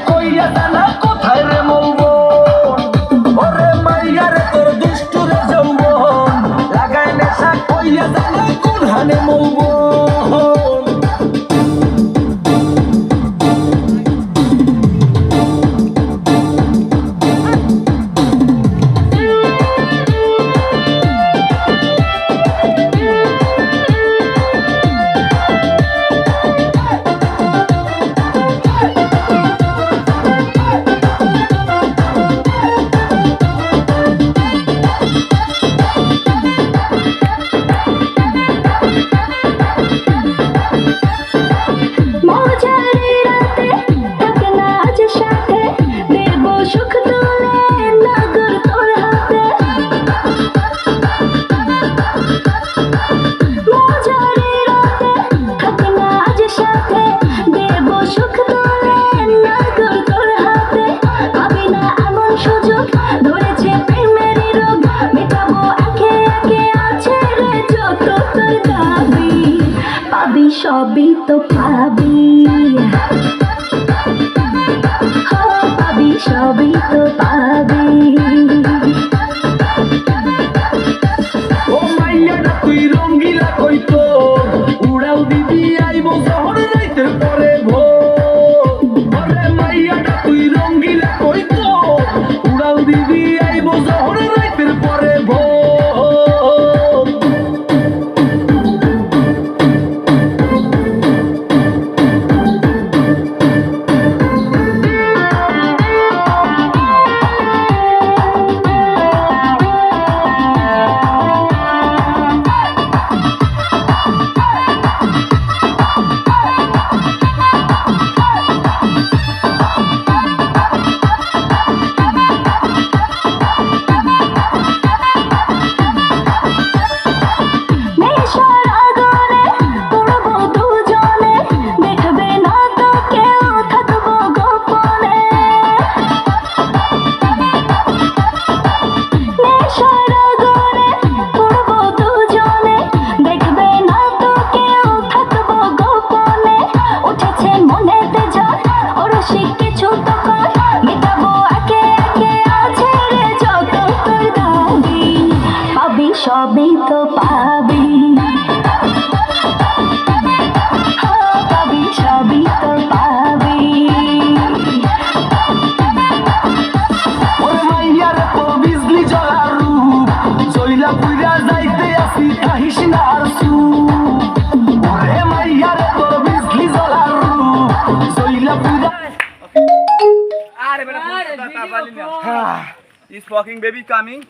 কইয়া জানা কোথায় রে মৌবন ওরে মাইয়ারে তোর দুষ্টুরে যৌবন লাগায় নেশা কইয়া জানা কোন হানে মৌবন সবই তো পাবি পাবি সবই তো পাবি ও মাইয়াটা তুই রঙ্গিলা কইতো উড়াল দিবি আইবো শহর রাইতের পরে ভোর ওরে মাইয়াটা তুই রঙ্গিলা কইতো উড়াল দিবি আইবো শহর রাইতের পরে ভোর সবই তো পাবি পাবি সবই তো পাবি ওরে মাইয়ারে তোর বিজলি জ্বলার রূপ জইলা পুইরা যাইতে আসি কাহিস না আর ওরে মাইয়ারে তোর বিজলি জ্বলার রূপ জইলা পুইরা Is fucking baby coming?